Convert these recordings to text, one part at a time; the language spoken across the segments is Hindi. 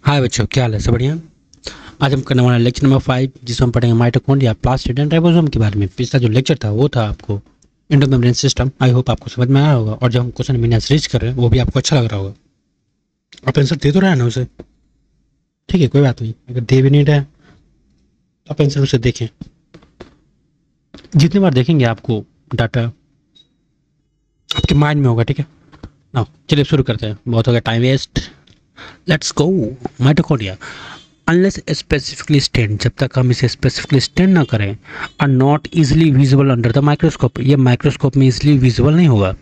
हाय बच्चों, क्या हाल है? सब बढ़िया। आज हम करने वाला लेक्चर नंबर 5, जिसमें हम पढ़ेंगे माइटोकॉन्ड्रिया, प्लास्टिड एंड राइबोसोम के बारे में। पिछला जो लेक्चर था वो था आपको एंडोमेम्ब्रेन सिस्टम। आई होप आपको समझ में आया होगा, और जब हम क्वेश्चन मिनट्स रीच कर रहे हैं वो भी आपको अच्छा लग रहा होगा। आप आंसर दे तो रहे हैं ना उसे? ठीक है, कोई बात नहीं। अगर दे भी नहीं रहे तो आप आंसर उसे देखें। जितनी बार देखेंगे आपको डाटा आपके माइंड में होगा। ठीक है ना? चलिए शुरू करते हैं, बहुत हो गया time waste. Let's go. Mitochondria unless specifically stained, जब तक हम इसे स्पेसिफिकली स्टेंड ना करें, are not easily visible under the microscope, ये माइक्रोस्कोप में इजिली विजिबल नहीं होगा।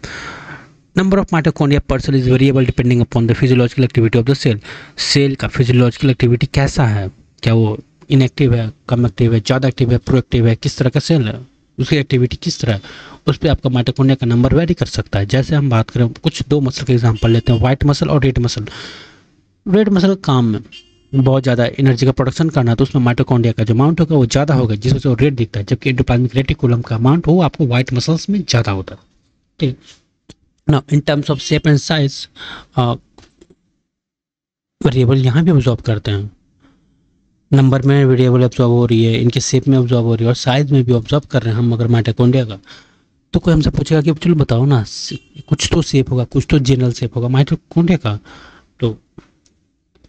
Number of mitochondria person is variable depending upon the physiological activity of the cell. Cell का फिजियोलॉजिकल एक्टिविटी कैसा है, क्या वो इनएक्टिव है, कम एक्टिव है, ज़्यादा एक्टिव है, प्रोएक्टिव है, किस तरह का सेल है, उसकी एक्टिविटी किस तरह है, उस पर आपका माइटोकॉन्ड्रिया का नंबर वेरी कर सकता है। जैसे हम बात करें कुछ दो मसल के एग्जाम्पल लेते हैं, व्हाइट मसल और रेड मसल। रेड मसल का काम में बहुत ज़्यादा एनर्जी का प्रोडक्शन करना है, तो उसमें माइटोकॉन्ड्रिया का जो अमाउंट होगा वो ज़्यादा होगा, जिसमें से वो रेड दिखता है, जबकि एंडोप्लाज्मिक रेटिकुलम का अमाउंट हो आपको व्हाइट मसल्स में ज़्यादा होता है। ठीक ना? In terms of shape and size variable यहाँ भी ऑब्जॉर्व करते हैं। नंबर में वेरिएबल ऑब्जॉर्व हो रही है, इनके शेप में ऑब्जॉर्व हो रही है, और साइज में भी ऑब्जॉर्व कर रहे हैं हम अगर माइटोकॉन्ड्रिया का। तो कोई हमसे पूछेगा कि चलो बताओ ना, कुछ तो शेप होगा, कुछ तो जनरल शेप होगा माइटोकॉन्ड्रिया का। तो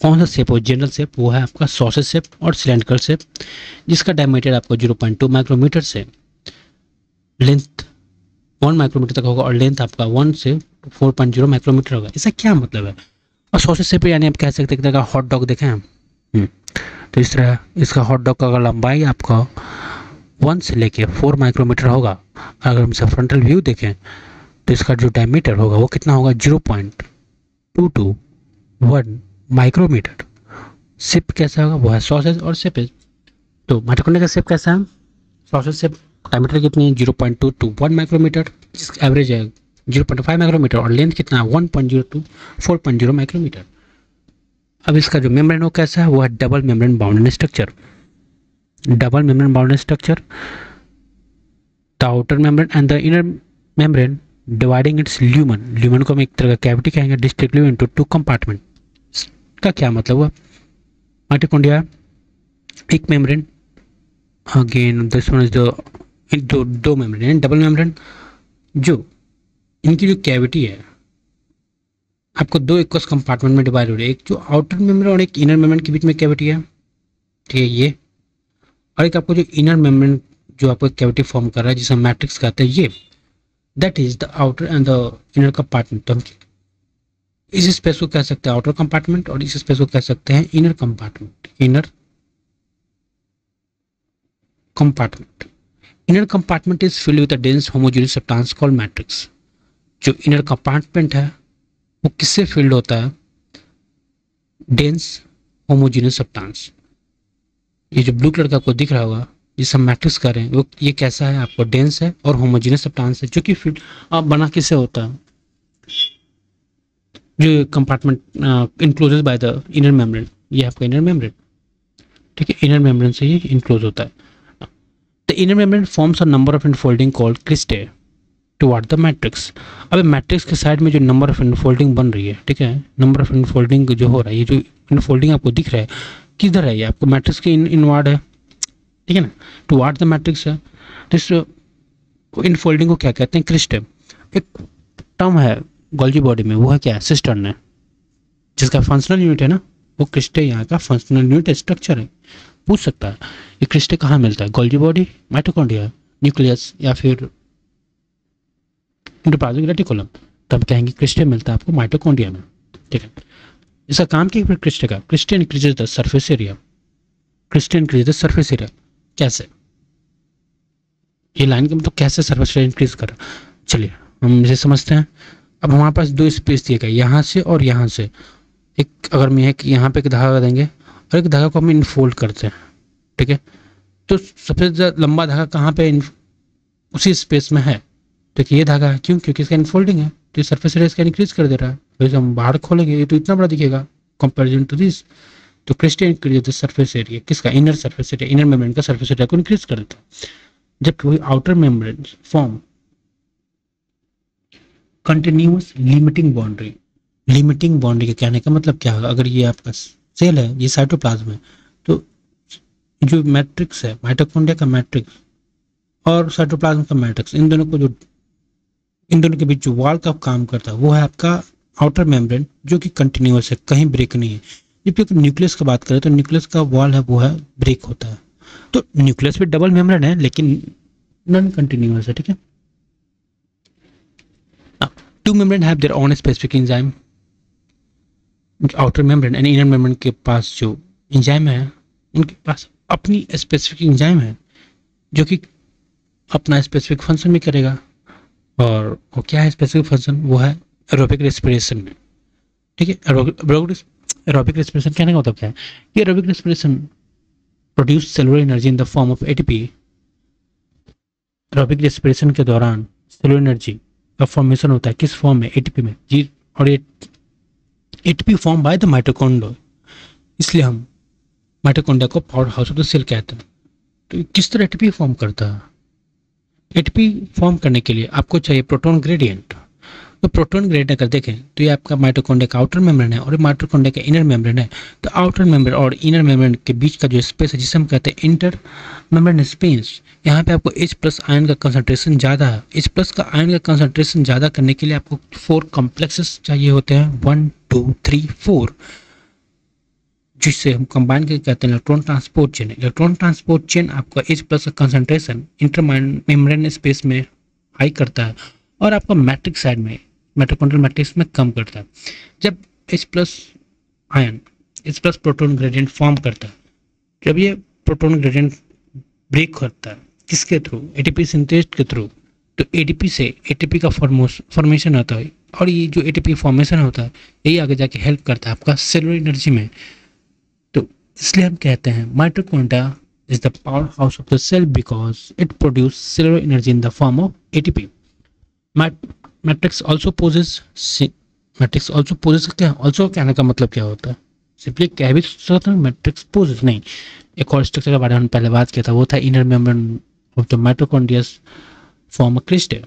कौन सा शेप हो जनरल शेप? वो है आपका सॉसेज शेप और सिलेंड्रिकल शेप, जिसका डायमीटर आपको 0.2 माइक्रोमीटर से लेंथ 1 माइक्रोमीटर तक होगा, और लेंथ आपका 1 से 4.0 माइक्रोमीटर होगा। इसका क्या मतलब है? और सॉसेज शेप यानी आप कह सकते हैं कि हॉट डॉग देखें हम। तो इस तरह इसका हॉट डॉग का लंबाई आपका 1 से लेके 4 माइक्रोमीटर होगा। अगर हम इसे फ्रंटल व्यू देखें तो इसका जो डायमीटर होगा वो कितना होगा? 0.221 माइक्रोमीटर। शेप कैसा होगा? वो है सॉसेज और शेपेज। तो माइटोकॉन्ड्रिया का शेप कैसा है? Sausage shape. डायमीटर कितनी है? 0.221 माइक्रोमीटर, जिसका एवरेज है 0.5 माइक्रोमीटर, और लेंथ कितना है? 1.02 4.0 माइक्रोमीटर। अब इसका जो मेम्ब्रेन हो कैसा है? वो है double membrane bounded structure. Double membrane bounded structure, the outer membrane and the inner membrane dividing it's lumen. Lumen को हम एक तरह का कैविटी कहेंगे, डिस्ट्रिक्टली इनटू 2 कंपार्टमेंट। का क्या मतलब हुआ? माइटोकॉन्ड्रिया एक membrane, again this one is दो मेम्ब्रेन, डबल मेम्ब्रेन। जो इनकी जो कैविटी है आपको दो इक्वल कंपार्टमेंट में डिवाइड हो रही है, एक जो आउटर मेम्ब्रेन और एक इनर मेम्ब्रेन के बीच में कैविटी है। ठीक है, ये। और एक आपको जो इनर मेम्ब्रेन जो आपको कैविटी फॉर्म कर रहा है, जिसे हम मैट्रिक्स कहते हैं, ये that is the outer and the inner compartment. तो हम इस स्पेस को कह सकते हैं आउटर कंपार्टमेंट, और इस स्पेस को कह सकते हैं inner compartment. Inner compartment. Inner compartment is filled with a dense homogeneous substance called matrix. जो इनर कंपार्टमेंट है वो किससे फिल्ड होता है? Dense homogeneous substance. ये जो ब्लू कलर का आपको दिख रहा होगा, जिसे हम मैट्रिक्स कर रहे हैं, वो ये कैसा है? आपको डेंस है और होमोजेनियस सब्सटेंस है, जो कि फिल्ड बना किससे होता है? जो compartment enclosed by the inner membrane, ये आपका इनर मेम्ब्रेन। ठीक है, इनर मेम्ब्रेन से ये इनक्लोज होता है। The inner membrane forms a number of infolding called cristae toward the matrix. अब मैट्रिक्स के साइड में जो नंबर ऑफ इनफोल्डिंग बन रही है, ठीक है, नंबर ऑफ इनफोल्डिंग जो हो रहा है, ये जो इनफोल्डिंग आपको दिख रहा है किधर है? ये आपको मैट्रिक्स के इनवर्ड है। ठीक है ना? टुवर्ड द मैट्रिक्स है। तो इस इनफोल्डिंग को क्या कहते हैं? क्रिस्टे। एक टर्म है गोल्जी बॉडी में, वो है क्या? सिस्टर्न है, जिसका फंक्शनल यूनिट है ना, वो क्रिस्टे यहाँ का फंक्शनल यूनिट स्ट्रक्चर है। पूछ सकता है ये क्रिस्टे कहाँ मिलता है? गोल्जी बॉडी, माइटोकॉन्ड्रिया, न्यूक्लियस, या फिर एंडोप्लाज्मिक रेटिकुलम। तब कहेंगे क्रिस्टे मिलता है आपको माइटोकॉन्ड्रिया में। ठीक है, इसका काम क्या है फिर क्रिस्टे का? Cristae increases the surface area. Cristae increases the surface area कैसे? ये लाइन का मतलब कैसे सरफेस एरिया इंक्रीज कर रहा? चलिए हम इसे समझते हैं। अब हमारे पास दो स्पेस दिए गए, यहाँ से और यहाँ से। एक अगर मैं यहाँ पे एक धागा देंगे और एक धागा को हम इनफोल्ड करते हैं, ठीक है, तो सबसे ज़्यादा लंबा धागा कहाँ पे? उसी स्पेस में है। तो ये धागा है, क्यों? क्योंकि इसका इनफोल्डिंग है, तो सरफेस एरिया इसका इंक्रीज कर दे रहा है। वैसे हम बाहर खोलेंगे ये तो इतना बड़ा दिखेगा कंपेरिजन टू दिस। तो cristae increase the surface area, किसका? Inner surface area, inner membrane का सरफेस एरिया को इंक्रीज कर देता है। जबकि वही outer membrane form continuous limiting boundary. Limiting boundary का कहने का मतलब क्या होगा? अगर ये आपका सेल है, ये साइटोप्लाज्म है। तो जो मैट्रिक्स है, माइटोकॉन्ड्रिया का मैट्रिक्स और साइटोप्लाज्म का मैट्रिक्स, इन दोनों के बीच जो वॉल का काम करता है वो है आपका आउटर मेम्ब्रेन, जो कि कंटिन्यूअस है, कहीं ब्रेक नहीं है। जबकि न्यूक्लियस की बात करें तो न्यूक्लियस का वॉल है वो है ब्रेक होता है। तो न्यूक्लियस भी डबल मेम्ब्रेन है लेकिन नॉन कंटिन्यूअस है, ठीक है। Two membrane have their own specific enzyme. Outer membrane and inner membrane के पास जो एंजाइम है उनके पास अपनी स्पेसिफिक एंजाइम है जो कि अपना स्पेसिफिक फंक्शन भी करेगा। और वो क्या है स्पेसिफिक फंक्शन, वो है एरोबिक रेस्पिरेशन में, ठीक है। एरोबिक रेस्पिरेशन कहने का मतलब क्या है कि aerobic respiration produce cellular energy in the form of ATP. Aerobic respiration के दौरान सेलुलर एनर्जी का फॉर्मेशन होता है किस फॉर्म में, एटीपी में जी। और ये ATP form by the mitochondria, इसलिए हम माइटोकॉन्ड्रिया को power house of the cell कहते हैं। तो किस तरह एटीपी फॉर्म करता है, एटीपी फॉर्म करने के लिए आपको चाहिए प्रोटॉन ग्रेडियंट। तो प्रोटॉन ग्रेडियंट अगर देखें तो ये आपका माइटोकॉन्ड्रिया का आउटर मेम्ब्रेन है और माइटोकॉन्ड्रिया का इनर मेम्ब्रेन है। तो आउटर मेम्ब्रेन और इनर मेम्ब्रेन के बीच का जो स्पेस है जिसे हम कहते हैं इंटर मेम्ब्रेन स्पेस, यहाँ पे आपको H+ आयन का कंसंट्रेशन ज़्यादा है। H+ का आयन का कंसंट्रेशन ज़्यादा करने के लिए आपको 4 कॉम्प्लेक्सेस चाहिए होते हैं, 1 2 3 4, जिससे हम कंबाइन करके कहते हैं electron transport chain. Electron transport chain आपका H+ का कंसंट्रेशन इंटर मेम्ब्रेन स्पेस में हाई करता है और आपका मैट्रिक्स साइड में, माइटोकॉन्ड्रियल मैट्रिक्स में कम करता है। जब H+ ion H+ proton gradient form करता है, जब ये प्रोटॉन ग्रेडियंट ब्रेक होता है किसके थ्रू, एटीपी सिंथेस के थ्रू, तो एटीपी से एटीपी का फॉर्मेशन होता है और ये जो एटीपी फॉर्मेशन होता है यही आगे जाके हेल्प करता है आपका सेलुलर एनर्जी में। तो इसलिए हम कहते हैं mitochondria is the power house of the cell because it produce cellular energy in the form of ATP. Matrix also possess, matrix also possess क्या, ऑल्सो कहने का मतलब क्या होता है, सिंपली कह भी सकते हैं मैट्रिक्स पोजेस नहीं। एक और स्ट्रक्चर के बारे में हमने पहले बात किया था, वो था inner membrane of the mitochondria form a crystal.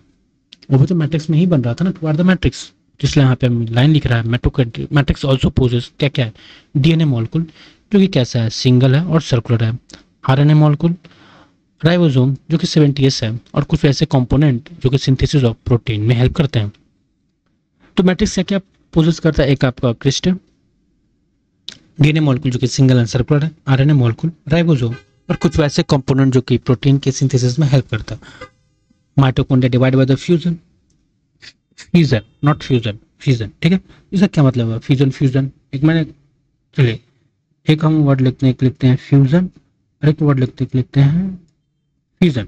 वो भी तो मैट्रिक्स में ही बन रहा था ना, टू आर द मैट्रिक्स, इसलिए यहाँ पे हम लाइन लिख रहा है मैट्रिक्स ऑल्सो पोजेस क्या क्या है, डीएनए मॉलिक्यूल जो कि कैसा है, सिंगल है और सर्कुलर है, आरएनए मॉलिक्यूल, राइबोसोम जो कि 70S है, और कुछ ऐसे कंपोनेंट जो कि सिंथेसिस ऑफ प्रोटीन में हेल्प करते हैं। तो मैट्रिक्स क्या क्या पोजेस करता है, एक आपका क्रिस्टल, डीएनए मॉलिक्यूल जो कि सिंगल एंड सर्कुलर है, आरएनए मॉलिक्यूल, राइबोसोम और कुछ वैसे कंपोनेंट जो कि प्रोटीन के सिंथेसिस में हेल्प करता है। Mitochondria divide by the fusion, fusion not fusion, fusion, ठीक है। इसका क्या मतलब है फ्यूजन, एक मैंने, चलिए एक हम वर्ड लिखते हैं फ्यूजन और एक वर्ड लिखते हैं फ्यूजन।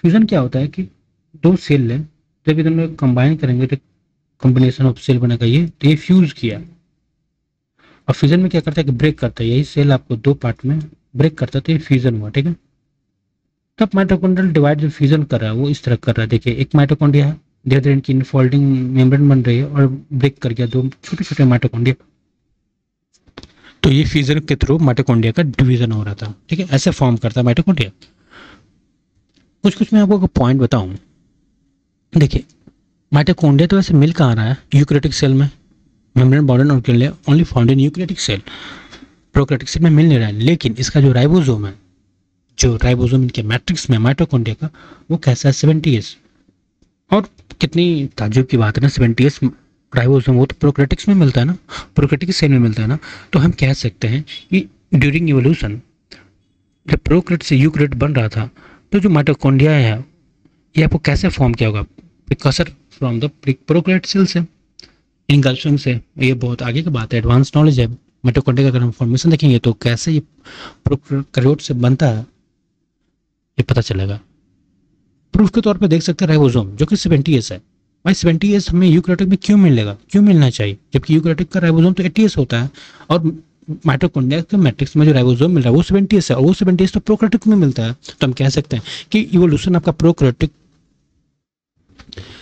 फ्यूजन क्या होता है कि दो सेल लें, जब ये दोनों कंबाइन करेंगे तो कॉम्बिनेशन ऑफ सेल बनेगा ये, तो ये फ्यूज किया। और फ्यूजन में क्या करता है कि ब्रेक करता है, यही सेल आपको दो पार्ट में ब्रेक करता है, तो ये फ्यूजन हुआ, ठीक है। तब माइटोकॉन्ड्रियल डिवाइड जो फ्यूजन कर रहा है वो इस तरह कर रहा है, देखिए एक माइटोकॉन्ड्रिया है, धीरे धीरे इनकी इनफोल्डिंग मेम्ब्रेन बन रही है और ब्रेक कर गया दो छोटे छोटे माइटोकॉन्ड्रिया, तो ये फ्यूजन के थ्रू माइटोकॉन्ड्रिया का डिवीजन हो रहा था, ठीक है। ऐसे फॉर्म करता है माइटोकॉन्ड्रिया। कुछ मैं आपको पॉइंट बताऊं, देखिए माइटोकॉन्ड्रिया तो वैसे मिल कहाँ रहा है, यूकैरियोटिक सेल में, membrane bounded organelle only found in eukaryotic cell, prokaryotic cell में मिल नहीं रहा है। लेकिन इसका जो राइबोसोम है, जो राइबोसोम इनके मैट्रिक्स में माइटोकॉन्ड्रिया का, वो कैसा है 70S। और कितनी ताज्जुब की बात है ना, 70S राइबोसोम वो तो प्रोकैरियोटिक्स में मिलता है ना, प्रोकैरियोटिक सेल में मिलता है ना। तो हम कह सकते हैं कि ड्यूरिंग इवोल्यूशन जब प्रोकैरियोट से यूकैरियोट बन रहा था, तो जो माइटोकॉन्ड्रिया है ये आपको कैसे फॉर्म किया होगा, precursor from the prokaryote cell से, इनगल्फिंग से। ये बहुत आगे की बात है, एडवांस नॉलेज है। माइटोकॉन्ड्रिया का अगर हम फॉर्मेशन देखेंगे तो कैसे ये प्रोकैरियोट से बनता है ये पता चलेगा। प्रूफ के तौर पे देख सकते हैं राइबोसोम जो कि 70S है। भाई 70S हमें यूकैरियोटिक में क्यों मिलेगा, क्यों मिलना चाहिए, जबकि यूकैरियोटिक का राइबोसोम तो 80S होता है और माइटोकॉन्ड्रिया के मैट्रिक्स में जो राइबोसोम मिल रहा है वो 70S है, और वो 70S तो प्रोकैरियोटिक में मिलता है। तो हम कह सकते हैं कि इवोल्यूशन आपका प्रोकैरियोटिक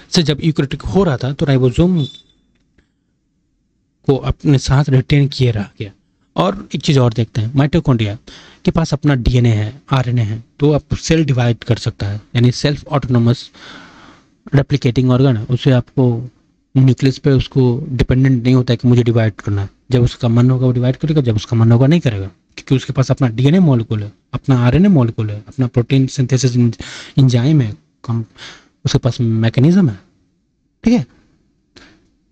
से जब यूकैरियोटिक हो रहा था तो राइबोसोम को अपने साथ रिटेन किए रह गया। और एक चीज़ और देखते हैं, माइटोकॉन्ड्रिया के पास अपना डीएनए है, आरएनए है, तो आप सेल डिवाइड कर सकता है, यानी सेल्फ ऑटोनोमस रेप्लिकेटिंग ऑर्गन है, उसे आपको न्यूक्लियस पे उसको डिपेंडेंट नहीं होता है कि मुझे डिवाइड करना है। जब उसका मन होगा वो डिवाइड करेगा, जब उसका मन होगा नहीं करेगा, क्योंकि उसके पास अपना डीएनए मॉलिक्यूल है, अपना आरएनए मॉलिक्यूल है, अपना प्रोटीन सिंथेसिस एंजाइम है, उसके पास मैकेनिज्म है। ठीक है,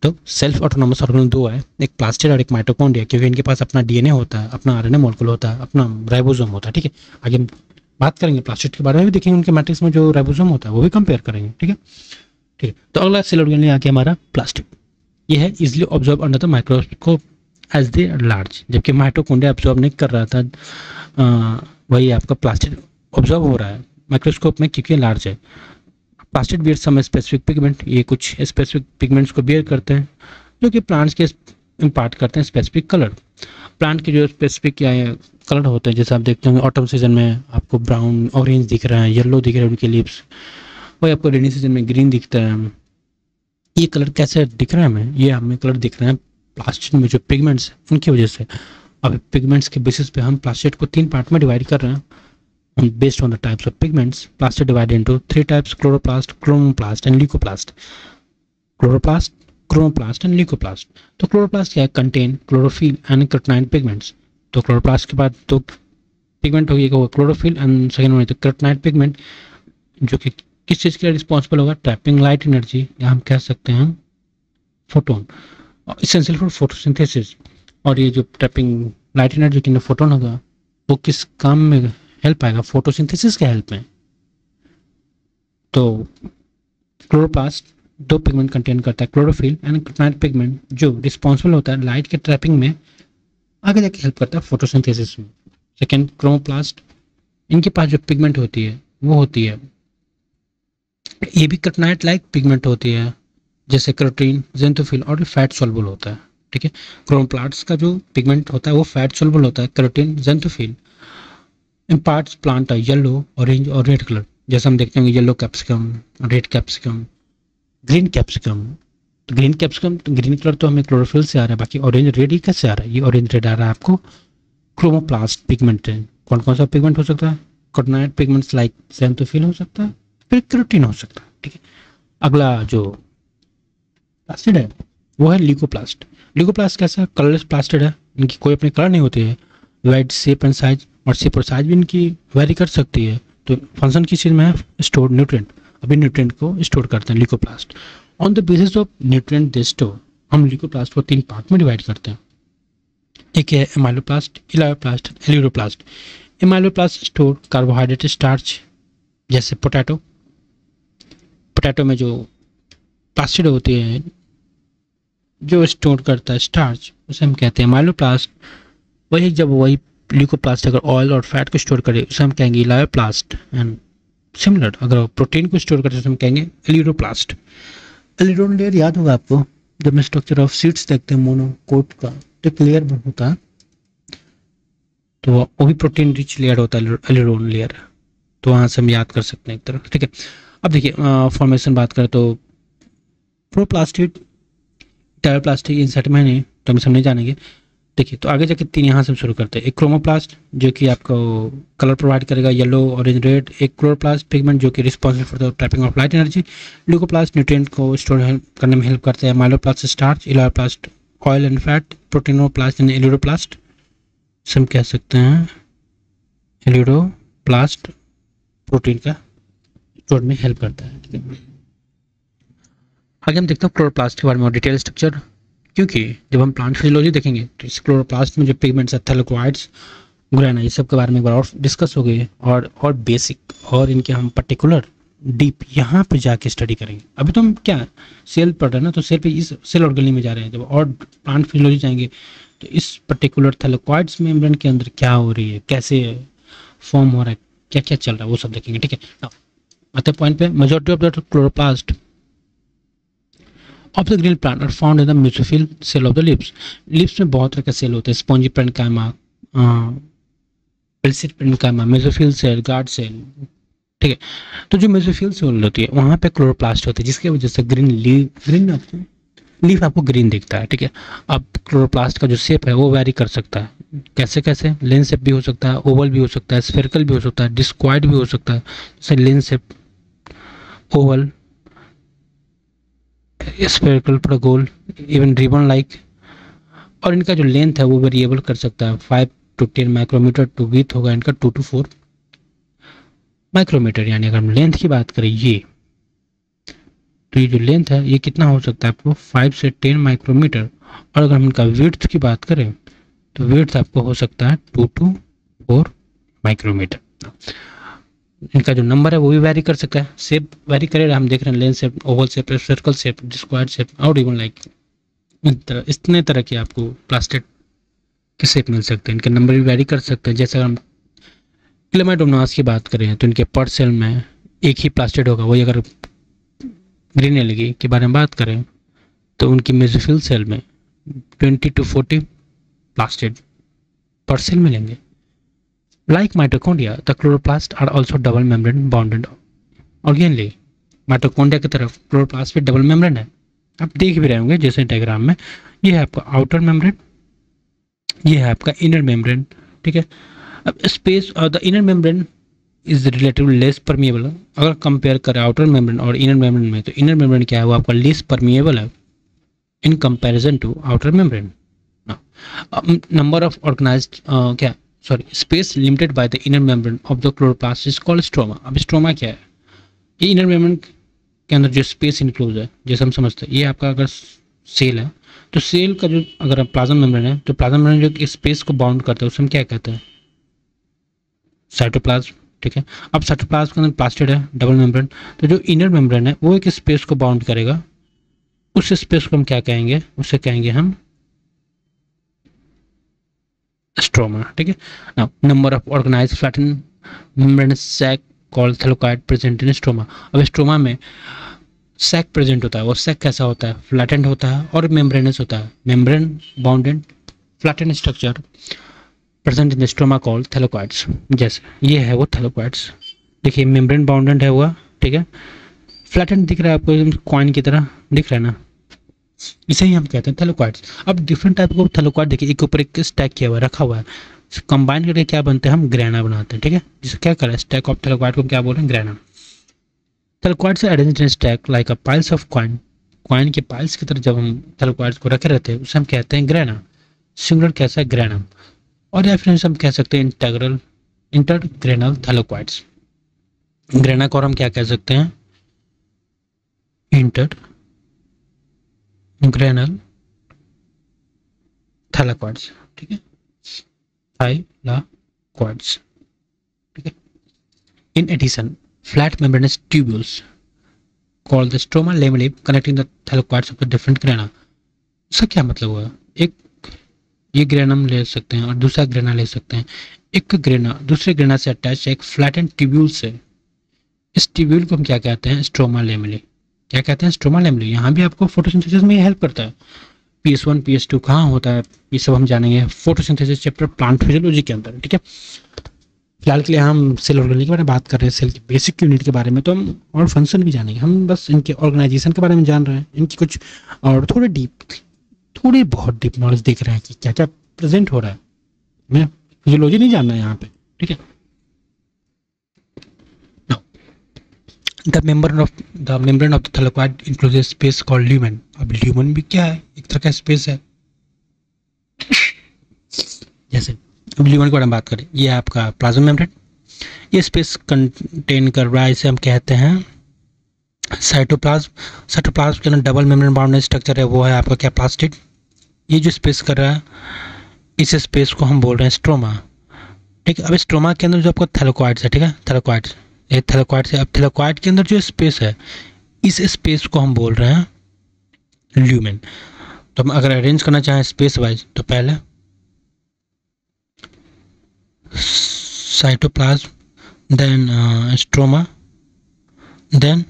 तो सेल्फ ऑटोनोमस ऑर्गेनल दो है, एक प्लास्टिड और एक माइटोकॉन्ड्रिया, क्योंकि इनके पास अपना डीएनए होता है, अपना आरएनए मॉलिक्यूल होता है, अपना राइबोसोम होता है। ठीक है, आगे बात करेंगे प्लास्टिड के बारे में भी, देखेंगे उनके मैट्रिक्स में जो राइबोसोम होता है वो भी कंपेयर करेंगे। ठीक है, ठीक है। तो अगला सेल ऑर्गेनल आ गया हमारा प्लास्टिड। ये है easily observe under the microscope as they large, जबकि माइटोकॉन्ड्रिया ऑब्जर्व नहीं कर रहा था, वही आपका प्लास्टिड ऑब्जर्व हो रहा है माइक्रोस्कोप में क्योंकि लार्ज है। Plastid bear some specific pigment, ये कुछ स्पेसिफिक पिगमेंट्स को बियर करते हैं जो कि प्लांट्स के इम्पार्ट करते हैं स्पेसिफिक कलर। प्लांट के जो स्पेसिफिक या कलर होते हैं, जैसे आप देखते होंगे ऑटम सीजन में आपको ब्राउन ऑरेंज दिख रहा है, येलो दिख रहा है उनके लिप्स, वही आपको रेनी सीजन में ग्रीन दिखता है। ये कलर कैसे दिख रहा है हमें, ये हमें कलर दिख रहा है प्लास्टिड में जो पिगमेंट्स उनकी वजह से। अब पिगमेंट्स के बेसिस पे हम प्लास्टिड को 3 पार्ट में डिवाइड कर रहे हैं based on the types of pigments. Plastid divided into 3 types: chloroplast, chromoplast and leucoplast. Chloroplast, chromoplast and leucoplast. तो chloroplast क्या है? Contain chlorophyll and carotenoid pigments. तो chloroplast के बाद दो पिगमेंट होगी, chlorophyll and second one carotenoid pigment, जो कि किस चीज़ के लिए रिस्पॉन्सिबल होगा? ट्रैपिंग लाइट एनर्जी, या हम कह सकते हैं फोटोन, इसेंशियल फॉर फोटोसिंथेसिस। और ये जो ट्रैपिंग लाइट एनर्जी की फोटोन होगा वो किस काम में हेल्प आएगा? फोटोसिंथेसिस के हेल्प में। तो क्लोरोप्लास्ट 2 पिगमेंट कंटेन करता है, क्लोरोफिल एंड कार्योटाइड पिगमेंट, जो रिस्पॉन्सिबल होता है लाइट के ट्रैपिंग में, आगे जाके हेल्प करता है फोटोसिंथेसिस में। सेकेंड क्रोमोप्लास्ट, इनके पास जो पिगमेंट होती है वो होती है, ये भी कार्योटाइड लाइक पिगमेंट होती है, जैसे कैरोटीन, ज़ेंथोफिल, और फैट सॉल्युबल होता है। ठीक है, क्रोमोप्लास्ट का जो पिगमेंट होता है वो फैट सॉल्युबल होता है, कैरोटीन, ज़ेंथोफिल। इम्पार्ट्स प्लांट है येलो, ऑरेंज और रेड कलर, जैसे हम देखते हैं yellow capsicum, red capsicum, green capsicum. तो ग्रीन कैप्सिकम, तो ग्रीन कलर तो हमें क्लोरोफिल से आ रहा है, बाकी ऑरेंज रेड ही कैसे आ रहा है? ये ऑरेंज रेड आ रहा है आपको क्रोमोप्लास्ट पिगमेंट है। कौन कौन सा पिगमेंट हो सकता है? कार्योटाइड पिगमेंट्स लाइक ज़ेंथोफिल हो सकता है, फिर कैरोटीन हो सकता है। ठीक है, अगला जो प्लास्टिड है वो है ल्यूकोप्लास्ट। ल्यूकोप्लास्ट कैसा? कलरलेस प्लास्टिड है, इनकी कोई अपने कलर नहीं होती है, वाइड शेप एंड साइज, और शेप और साइज भी इनकी वेरी कर सकती है। तो फंक्शन किस चीज़ में है? स्टोर न्यूट्रिएंट, अभी न्यूट्रिएंट को स्टोर करते हैं leucoplast. On the basis of nutrient they store, हम ल्यूकोप्लास्ट को 3 पार्ट में डिवाइड करते हैं। एक है amyloplast, elaioplast, aleuroplast. Amyloplast store carbohydrate starch, जैसे पोटैटो। पोटैटो में जो प्लास्टिड होती है जो स्टोर करता है स्टार्च, उसे हम कहते हैं एमाइलोप्लास्ट। वही जब वही ल्यूकोप्लास्ट अगर ऑयल और फैट को स्टोर करे उसे हम कहेंगे इलायोप्लास्ट। एंड सिमिलर अगर प्रोटीन को स्टोर करे तो हम कहेंगे एल्यूरोप्लास्ट। एल्यूरोन लेयर याद होगा आपको, जब हम स्ट्रक्चर ऑफ सीड्स देखते हैं मोनोकोट का, तो एक लेयर होता है, तो वो भी प्रोटीन रिच लेयर होता है एल्यूरोन लेयर, तो वहाँ से हम याद कर सकते हैं एक तरह। ठीक है, अब देखिए फॉर्मेशन बात करें तो प्रोप्लास्टिड, डायोप्लास्टिक इन सेट में नहीं, तो हम सब नहीं जानेंगे। देखिए, तो आगे जाके 3 यहाँ से शुरू करते हैं। एक क्रोमोप्लास्ट जो कि आपको कलर प्रोवाइड करेगा येलो, ऑरेंज, रेड। एक क्लोरोप्लास्ट पिगमेंट जो कि responsible for the trapping of light energy. Leucoplast nutrient को स्टोर करने में हेल्प करते हैं। Amyloplast starch, elaioplast oil and fat, proteinoplast and aleuroplast हम कह सकते हैं एल्यूरोप्लास्ट प्रोटीन का स्टोर में हेल्प करता है। ठीक है, आगे हम देखते हैं क्लोरोप्लास्ट के बारे में और डिटेल स्ट्रक्चर, क्योंकि जब हम प्लांट फिजियोलॉजी देखेंगे तो इस क्लोरोप्लास्ट में जो पिगमेंट्स है, थैलेकोइड्स, ग्रेना, ये सब के बारे में एक बार और डिस्कस हो गई और बेसिक, और इनके हम पर्टिकुलर डीप यहाँ पे जाके स्टडी करेंगे। अभी तो हम क्या सेल पढ़ रहे हैं ना, तो सेल पे इस सेल ऑर्गेनल में जा रहे हैं। जब और प्लांट फिजियोलॉजी जाएंगे तो इस पर्टिकुलर थैलेकोइड्स मेम्ब्रेन के अंदर क्या हो रही है, कैसे फॉर्म हो रहा है, क्या क्या चल रहा है, वो सब देखेंगे। ठीक है, आते पॉइंट पे। Majority of the chloroplast of the green plant are found in the mesophyll cell of the leaves. Leaves में बहुत तरह के सेल होते हैं, spongy parenchyma, palisade parenchyma, mesophyll cell, guard cell. ठीक है, तो जो मेसोफिल सेल होती है वहाँ पे क्लोरोप्लास्ट होते हैं, जिसकी वजह से ग्रीन लीफ आपको ग्रीन दिखता है। ठीक है, अब क्लोरोप्लास्ट का जो शेप है वो वेरी कर सकता है, कैसे कैसे? लेंस शेप भी हो सकता है, ओवल भी हो सकता है, स्फेरिकल भी हो सकता है, डिस्क्वाइड भी हो सकता है। जैसे लेंस शेप, ओवल, स्फेरिकल, प्रोगोल, इवन रिबन लाइक। और इनका जो लेंथ है वो वेरिएबल कर सकता है 5 to 10 माइक्रोमीटर, टू विथ होगा इनका 2 to 4 माइक्रोमीटर। यानी अगर हम लेंथ की बात करें ये, तो ये जो लेंथ है ये कितना हो सकता है आपको 5 से 10 माइक्रोमीटर। और अगर हम इनका विड्थ की बात करें तो विड्थ आपको हो सकता है 2 to 4 माइक्रोमीटर। इनका जो नंबर है वो भी वैरी कर सकता है, शेप वैरी करेगा। हम देख रहे हैं length shape, Oval shape, circle shape, square shape और इवन लाइक इतने तरह के आपको प्लास्टिक के शेप मिल सकते हैं। इनके नंबर भी वैरी कर सकते हैं। जैसे हम क्लेमाइडोमोनास की बात करें तो इनके पर सेल में एक ही प्लास्टिड होगा। वही अगर ग्रीन एलगी के बारे में बात करें तो उनकी मेसोफिल सेल में 20 to 40 प्लास्टिड पर सेल मिलेंगे। Like mitochondria, the chloroplast are also double membrane bounded organelle. Mitochondria की तरफ क्लोरोप्लास्ट पे डबल मेम्ब्रेन है, आप देख भी रहे होंगे जैसे डायग्राम में। ये है आपका आउटर मेम्ब्रेन, ये है आपका इनर मेम्ब्रेन, ठीक है। अब स्पेस और the inner membrane is relatively less permeable. अगर कंपेयर करें आउटर मेम्ब्रेन और इनर मेम्ब्रेन में, तो इनर मेम्ब्रेन क्या है वो आपका लेस परमिएबल है in comparison to outer membrane. Number of organized क्या sorry space limited by the inner membrane of the chloroplast is called stroma. अब स्ट्रोमा क्या है? ये इनर मेम्ब्रेन के अंदर जो स्पेस इनक्लोज है, जैसे हम समझते हैं ये आपका अगर सेल है तो सेल का जो अगर प्लाज्मा मेम्ब्रेन है तो प्लाज्मा मेम्ब्रेन जो स्पेस को बाउंड करता है उसे हम क्या कहते हैं? साइटोप्लाज्म, ठीक है। अब साइटोप्लाज्म के अंदर प्लास्टिड है डबल मेम्ब्रेन, तो जो इनर मेम्ब्रेन है वो एक स्पेस को बाउंड करेगा, उस स्पेस को हम क्या कहेंगे? उसे कहेंगे हम स्ट्रोमा, ठीक है। Now number of organized flattened membranous sac called thylakoid present in stroma. अब स्ट्रोमा में सैक प्रेजेंट होता है और सैक कैसा होता है? फ्लैटेंड होता है और मेम्ब्रेनस होता है। Membrane bounded flattened structure present in the stroma called thylakoids. जैसे ये है वो थैलेकोइड्स, देखिए मेम्ब्रेन बाउंडेड है हुआ, ठीक है। फ्लैटेंड दिख रहा है आपको एकदम कॉइन की तरह दिख रहा है ना, इसे ही हम कहते हैं थैलेकोइड्स। अब डिफरेंट टाइप को थैलेकोइड देखिए एक ऊपर एक स्टैक किया हुआ है, रखा हुआ है, कंबाइन करके क्या बनते हैं? हम ग्रेना बनाते हैं, ठीक है। जिसे क्या करें? स्टैक ऑफ थैलेकोइड को क्या बोल रहे हैं? Grana. Thylakoids are arranged in stack like a piles of coin. Coin के पाइल्स की तरह जब हम थैलेकोइड्स को रखे रहते हैं उसे हम कहते हैं ग्रेना। सिंगुलर कैसा? ग्रेनम। और या फिर हम कह सकते हैं इंटरग्रेनल थैलेकोइड्स। ग्रेना को हम क्या कह सकते हैं? इंटरग्रेनल थैलेकोइड्स, ठीक है, थैलेकोइड्स, ठीक है। In addition flat membranous tubules called the stroma lamellae connecting the thylakoids of the different grana. इसका क्या मतलब हुआ? एक ये ग्रेनम ले सकते हैं और दूसरा ग्रेना ले सकते हैं। एक ग्रेना दूसरे ग्रेना से अटैच है एक फ्लैटेंड ट्यूब्यूल से। इस ट्यूब्यूल को हम क्या कहते हैं? स्ट्रोमा लेमेले। क्या कहते हैं? स्ट्रोमा लेमेले। यहाँ भी आपको फोटोसिंथेसिस में हेल्प करता है। PS1 PS2 कहाँ होता है ये सब हम जानेंगे फोटोसिंथेसिस चैप्टर प्लांट फिजियोलॉजी के अंदर, ठीक है। फिलहाल के लिए हम सेल ऑर्गेनाइजेशन के बारे में बात कर रहे हैं, सेल की बेसिक यूनिट के बारे में, तो हम और फंक्शन भी जानेंगे। हम बस इनके ऑर्गेनाइजेशन के बारे में जान रहे हैं, इनकी कुछ और थोड़ी बहुत डीप नॉलेज देख रहे हैं कि क्या क्या प्रेजेंट हो रहा है। मैं फिजियोलॉजी नहीं जानना है यहाँ पे, ठीक है। The membrane of the thylakoid includes a space called lumen. अब ल्यूमेन भी क्या है? एक तरह का स्पेस है। जैसे अब ल्यूमेन के बारे में बात करें, ये है आपका प्लाज्मा मेम्ब्रेन, ये स्पेस कंटेन कर रहा है, इसे हम कहते हैं साइटोप्लाज्म। साइटोप्लाज्म के अंदर डबल मेम्ब्रेन बाउंडेड स्ट्रक्चर है, वो है आपका क्या? प्लास्टिड। ये जो स्पेस कर रहा है इस स्पेस को हम बोल रहे हैं स्ट्रोमा, ठीक है। अब स्ट्रोमा के अंदर जो आपका थैलेकोइड्स है, ठीक है, थैलेकोइड्स, ये थैलेकोइड्स है। अब थैलेकोइड के अंदर जो स्पेस है इस स्पेस को हम बोल रहे हैं ल्यूमेन। तो हम अगर अरेंज करना चाहें स्पेस वाइज तो पहले cytoplasm, then stroma, then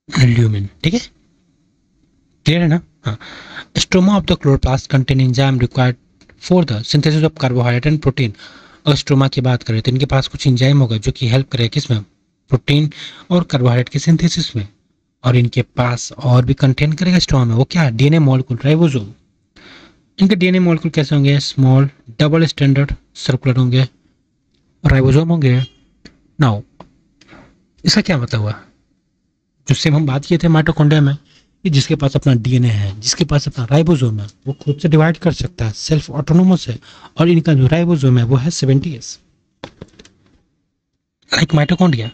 lumen, ठीक है। क्लियर है ना? हाँ। Stroma of the chloroplast contain enzyme required for the synthesis of carbohydrate and protein. अगर स्ट्रोमा की बात करें तो इनके पास कुछ एंजाइम होगा जो कि हेल्प करेगा किसमें? प्रोटीन और कार्बोहाइड्रेट के सिंथेसिस में। और इनके पास और भी कंटेन करेगा स्ट्रोमा में, वो क्या? DNA molecule, ribosome. इनके डीएनए मॉलिक्यूल कैसे होंगे? स्मॉल डबल स्टैंडर्ड सर्कुलर होंगे, राइबोसोम होंगे। नाउ इसका क्या मतलब हुआ? जो सेम हम बात किए थे माइटोकॉन्ड्रिया में, कि जिसके पास अपना डीएनए है, जिसके पास अपना राइबोसोम है, वो खुद से डिवाइड कर सकता है, सेल्फ ऑटोनोमस है, और इनका जो राइबोसोम है वो है 70s। लाइक माइटोकॉन्ड्रिया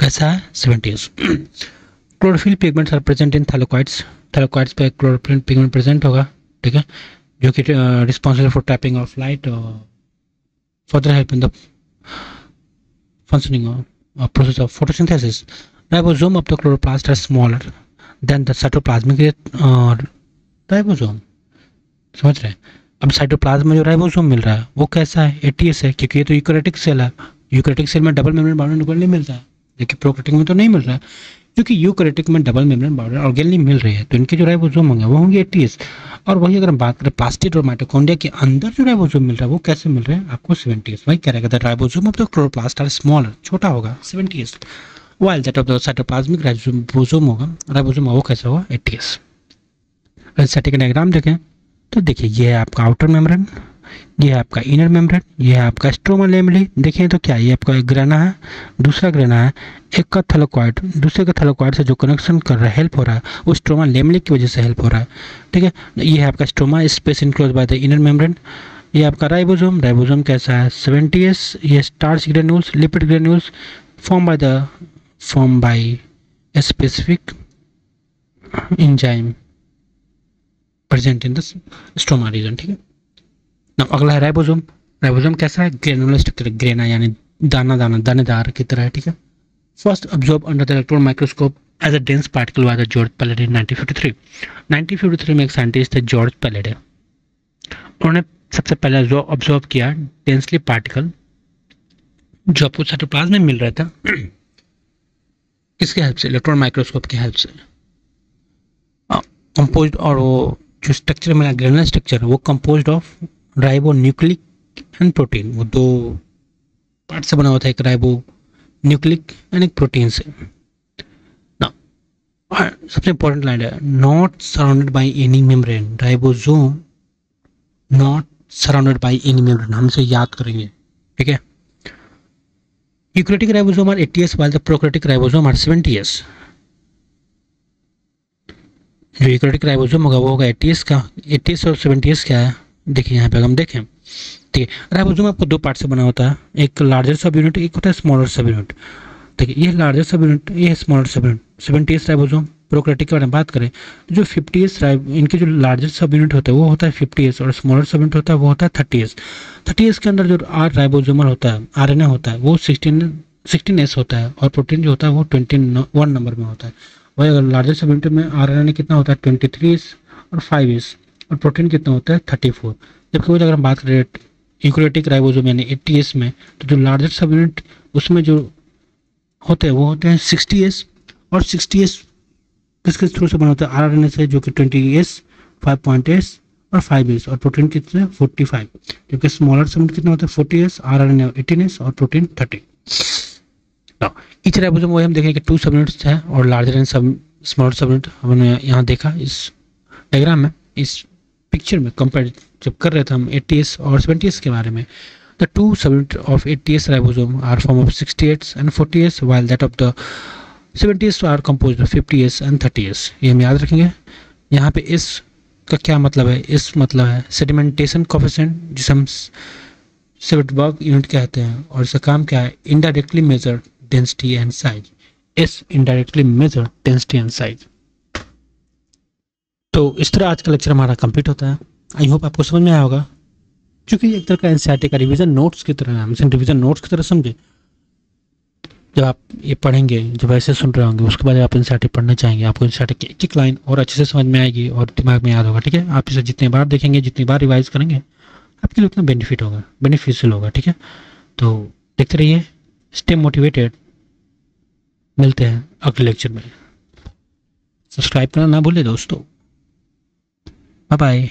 कैसा है, 70s। Chlorophyll pigments are present in thylakoids. Thylakoids पे क्लोरोफिल पिगमेंट प्रेजेंट होगा, ठीक है, जो कि responsible for trapping of light और further help in the functioning of process of photosynthesis. Ribosome of the chloroplast are smaller than the cytoplasmic ribosome. समझ रहे हैं? अब साइटोप्लाज्म में जो राइबोसोम मिल रहा है वो कैसा है, 80s है, क्योंकि ये तो यूकैरियोटिक सेल है। यूकैरियोटिक सेल में डबल मेम्ब्रेन बाउंडेड ऑर्गेनेल मिलता है, लेकिन प्रोकैरियोटिक में तो नहीं मिल रहा है, क्योंकि यूकैरियोटिक में डबल मेम्ब्रेन बाउंडेड ऑर्गेनेल मिल रही है, तो इनके जो राइबोसोम होंगे वो होंगे 80s। और वही अगर हम बात करें प्लास्टिड और माइटोकॉन्ड्रिया के अंदर जो राइबोसोम मिल रहा है वो कैसे मिल रहे हैं आपको, 70s। वही कह रहेगा the ribosome of the chloroplast are smaller, छोटा होगा, 70s, while that of the cytoplasmic ribosome होगा, राइबोसोम वो कैसा होगा, 80s। स्टैटिक डायग्राम देखें तो देखिए, ये है आपका आउटर मेम्ब्रेन, ये है आपका इनर मेम्ब्रेन, ये है आपका स्ट्रोमा लेमली। देखिए तो क्या ये आपका एक ग्रेना है, दूसरा ग्रेना है, एक का थैलेकॉइड, दूसरे का थैलेकॉइड से जो कनेक्शन कर रहा है, हेल्प हो रहा है, वो स्ट्रोमा लेमली की वजह से हेल्प हो रहा है, ठीक है। ये है आपका stroma space enclose by the inner membrane. ये आपका राइबोसोम, राइबोसोम कैसा है, 70s। ये starch granules, lipid granules form by a specific enzyme present in the stroma region, ठीक है। अब अगला है राइबोसोम। राइबोसोम कैसा है, ग्रेनुलर स्ट्रक्चर, ग्रेना यानी दाना दाना दानेदार की तरह है, ठीक है। First observe under the electron microscope as a dense particle by the George Palade in 1953। 1953 में एक साइंटिस्ट थे जॉर्ज पैलेडे, उन्होंने सबसे पहले जो ऑब्जर्व किया डेंसली पार्टिकल जो आपको साइटोप्लाज्म में मिल रहा था, किसके हेल्प से, इलेक्ट्रॉन माइक्रोस्कोप की हेल्प से। कंपोज्ड, और वो जो स्ट्रक्चर मिला ग्रेनुलर स्ट्रक्चर, वो composed of ribo nucleic and protein, वो दो पार्ट से बना हुआ था, एक राइबो न्यूक्लिक एंड एक प्रोटीन से। ना सबसे इंपॉर्टेंट लाइन है, not surrounded by any membrane, ribosome not surrounded by any membrane, हम इसे याद करेंगे, ठीक है। Eukaryotic ribosome are 80s while the prokaryotic ribosome are 70s। जो यूकैरियोटिक राइबोसोम होगा वो होगा 80s का, 80s और 70s क्या है, देखिए यहाँ पे हम देखें, ठीक है। राइबोसोम आपको दो पार्ट से बना होता है, एक लार्जर सब यूनिट, एक होता है स्मॉलर सब यूनिट। देखिए ये लार्जर सब यूनिट, ये स्मॉलर सब यूनिट, 70s राइबोसोम। प्रोकैरियोटिक के बारे में बात करें तो जो 50s इनके जो लार्जर सब यूनिट होता है वो होता है 50s, और स्मॉलर सब यूनिट होता है वो होता है 30s। 30s के अंदर जो राइबोसोमल होता है, आरएनए होता है, वो 16s होता है, और प्रोटीन जो होता है वो 21 नंबर में होता है। वही अगर लार्जर सब यूनिट में आरएनए कितना होता है, 23s और 5s, और प्रोटीन कितना होता है, 34। जबकि वो अगर हम बात करें यूकैरियोटिक राइबोसोम यानी 80s में, तो जो लार्जर सब यूनिट उसमें जो होते हैं वो होते हैं 60s, और 60s किसके थ्रू से बना होता है, आरएनए से, जो कि 20s, 5.s और 5s, और प्रोटीन कितने 45, क्योंकि स्मॉलर सब कितना होता है 40s, आरएनए 18s और प्रोटीन 30। ईच राइबोसोम वो हम देखेंगे कि 2 सब यूनिट्स है, और लार्जर एंड सब स्मॉलर सब यूनिट हमने यहाँ देखा इस डायग्राम में, इस पिक्चर में कंपेयर जब कर रहे थे हम 80s और 70s के बारे में। The two subunit of 80s ribosome are form of 68s and 40s, while that of the 70s are composed of 50s and 30s। ये हम याद रखेंगे। यहाँ पे इस का क्या मतलब है, इस मतलब है सेडिमेंटेशन कोफिशिएंट, जिसे हम सेविटबर्ग यूनिट कहते हैं, और इसका काम क्या है, indirectly measure density and size. इस indirectly measure density and size. तो इस तरह आज का लेक्चर हमारा कंप्लीट होता है। आई होप आपको समझ में आया होगा, क्योंकि एक तरह का एनसीईआरटी का रिवीजन नोट्स की तरह है, हम इसे रिवीजन नोट्स की तरह समझे। जब आप ये पढ़ेंगे, जब ऐसे सुन रहे होंगे, उसके बाद आप एनसीईआरटी पढ़ना चाहेंगे, आपको एनसीईआरटी की एक एक लाइन और अच्छे से समझ में आएगी और दिमाग में याद होगा, ठीक है। आप इसे जितनी बार देखेंगे, जितनी बार रिवाइज करेंगे, आपके लिए उतना बेनिफिट होगा, बेनिफिशियल होगा, ठीक है। तो देखते रहिए, स्टे मोटिवेटेड। मिलते हैं अगले लेक्चर में। सब्सक्राइब करना ना भूले दोस्तों। Bye bye.